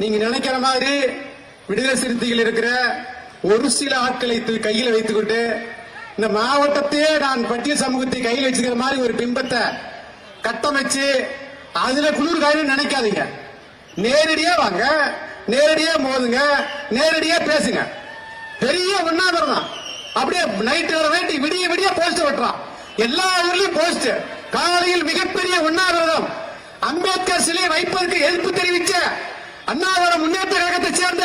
நீங்க நினைக்கிற மாதிரி விடுதலை சிறுத்தைகள் இருக்கிற ஒரு சில ஆட்களை கையில் வைத்துக்கொண்டு இந்த மாவட்டத்தையே நான் பட்டியல் சமூகத்தை கையில் வச்சுக்கிற மாதிரி ஒரு பிம்பத்தை கட்டமைச்சு அதுல குளிர் காயும் நினைக்காதீங்க. நேரடியா வாங்க, நேரடியா மோதுங்க, நேரடியா பேசுங்க. பெரிய உண்ணாவிரதம் அப்படியே நைட்டு விடிய விடிய போஸ்ட் வெட்டுறான். எல்லா ஊர்லயும் போஸ்ட். காலையில் மிகப்பெரிய உண்ணாவிரதம். அம்பேத்கர் சிலை வைப்பதற்கு எதிர்ப்பு தெரிவிச்ச அண்ணாவிர முன்னேற்ற கழகத்தை சேர்ந்த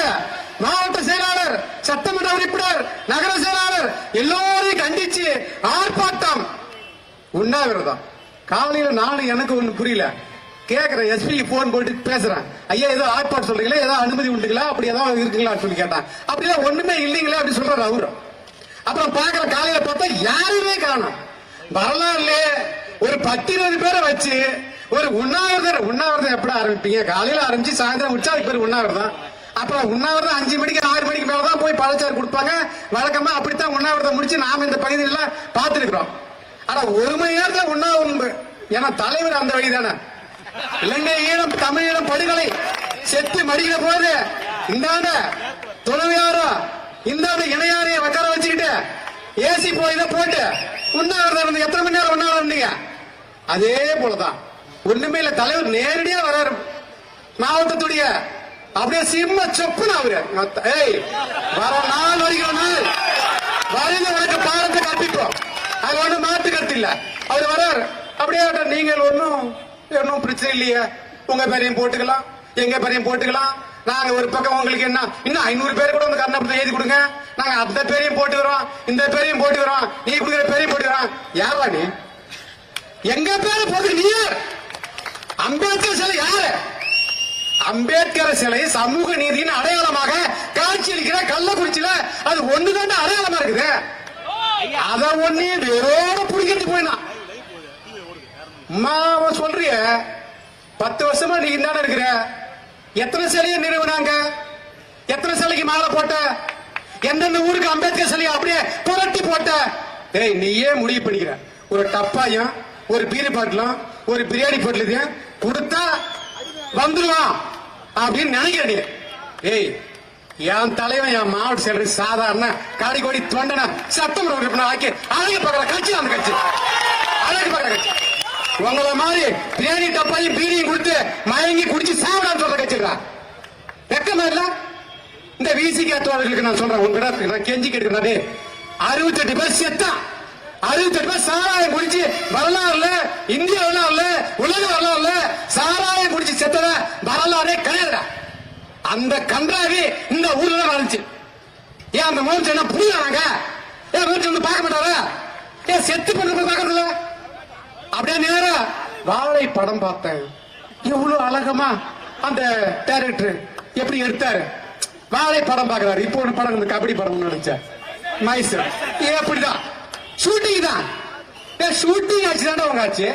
மாவட்ட செயலாளர், சட்டமன்ற உறுப்பினர், நகர செயலாளர் எல்லோரையும் கண்டிச்சு ஆர்ப்பாட்டம், உண்ணாவிரதம். காலையில நானும் எனக்கு ஒண்ணு புரியல, கேக்குறேன், எஸ்பி போன் போட்டு பேசுறேன். ஐயா ஏதோ ஆர்ப்பாட்டம் சொல்றீங்களா, ஏதோ அனுமதி உண்டுங்களா, அப்படி ஏதாவது இருக்குங்களா சொல்லி கேட்டான். அப்படிதான் ஒண்ணுமே இல்லைங்களா அப்படி சொல்றாரு அவரு. அப்புறம் பாக்குற காலையில பார்த்தா யாருமே காணும். வரலாறுல ஒரு 10-20 பேரை வச்சு ஒரு உண்ணாவிரதம் எப்படி ஆரம்பிப்பீங்க? காலையில ஆரம்பிச்சு சாயந்தரம் உற்சாக பேர் உண்ணாவிரதம். அப்புறம் உண்ணாவிரதம் 5 மணிக்கு 6 மணிக்கு மேலதான் போய் பழச்சாறு கொடுப்பாங்க. வழக்கமா அப்படித்தான் உண்ணாவிரதம் முடிச்சு நாம இந்த பகுதியில பார்த்திருக்கிறோம். ஆனா 1 மணி நேரத்துல உண்ணாவிரதம். ஏன்னா தலைவர் அந்த வழிதானே. இலங்கை ஈழம் தமிழீழம் படுகொலை செத்து மடிக்கிற போது இந்தாண்ட துணையாரோ இந்தாண்ட இணையாரைய உட்கார வச்சுக்கிட்டு ஏசி போய் போட்டு உண்ணாவிரதம் இருந்து எத்தனை மணி நேரம் உண்ணாவிரதம் இருந்தீங்க? அதே போலதான் ஒண்ணுமே இல்ல. தலைவர் நேரடியா வர்றாரு மாவட்டத்துடைய, அப்படியே சிம்ம சொப்புன்னு அவரு வர நாள் வருகிற நாள் வரையில உனக்கு பாடத்தை கற்பிப்போம். அது ஒண்ணும் மாற்று கருத்து இல்ல. அவர் வர்றாரு அப்படியே, நீங்கள் ஒன்னும் பிரச்சனை இல்லையே, உங்க பேரையும் போட்டுக்கலாம், எங்க பேரையும் போட்டுக்கலாம். நாங்க ஒரு பக்கம் உங்களுக்கு என்ன இன்னும் 500 பேர் கூட வந்து கர்ணபுரத்தை எழுதி கொடுங்க, நாங்க அந்த பேரையும் போட்டுக்கிறோம், இந்த பேரையும் போட்டுக்கிறோம், நீ கொடுக்குற பேரையும் போட்டுக்கிறோம். யாரா நீ? எங்க பேரை போட்டு நீ யார்? அம்பேத்கர் சிலை யாரு? அம்பேத்கர் சிலை சமூக நீதியின் அடையாளமாக காட்சியளிக்கிற கள்ளக்குறிச்சியில அது ஒண்ணுதான் அடையாளமா இருக்குது. அத ஒண்ணு வேரோட புடிக்கிட்டு போயினா சொல்றிய 10 வருஷமா நீ தானே இருக்கிற. எத்தனை சிலையை நிறுவனாங்க? எத்தனை சிலைக்கு மாலை போட்ட? எந்தெந்த ஊருக்கு அம்பேத்கர் சிலையை அப்படியே புரட்டி போட்ட? ஏய், நீயே முடிவு பண்ணிக்கிற. ஒரு டப்பாயும் ஒரு பீரி பாட்டிலும் ஒரு பிரியாணி பாட்டிலையும் கொடுத்தா வந்துருவான் அப்படின்னு நினைக்கிறேன். ஏய், என் தலைவன் என் மாவட்ட செயலர் சாதாரண காடிக்கோடி தொண்டன சட்டமன்ற உறுப்பினர் ஆக்கி அழகு பார்க்கற கட்சி அந்த கட்சி, அழகு பார்க்கற கட்சி. உங்களை மாதிரி பிரியாணி டப்பாயும் பீரியும் கொடுத்து மயங்கி குடிச்சு சாப்பிடான்னு சொல்ற கட்சிடா. வெக்கமா இல்ல? இந்த விசிகே தோழர்களுக்கு நான் சொல்றேன், உங்ககிட்ட நான் கெஞ்சி கேட்கிறேன். 68 பேர் செத்தான், 68 பேர் சாராயம் குடிச்சு வரலாறுல, இந்திய வரலாறுல, உலக வரலாறுல சாராயம் குடிச்சு செத்தத வரலாறே கிடையாதுடா. அந்த கன்றாவி இந்த ஊர்ல வந்துச்சு. ஏன் அந்த மூச்சு என்ன புரியாங்க? ஏன் மூச்சு வந்து பார்க்க மாட்டாரா? ஏன் செத்து பண்ண பார்க்கறதுல? அப்படியே நேரம் வாழை படம் பார்த்தேன். எவ்வளவு அழகமா அந்த டைரக்டர் எப்படி எடுத்தாரு. வாழை படம் பாக்குறாரு. இப்போ ஒரு படம் இந்த கபடி படம் நினைச்சேன் மைசூர். எப்படிதான் ஷூட்டிங் தான், ஷூட்டிங் ஆச்சு தானே உங்க ஆச்சு.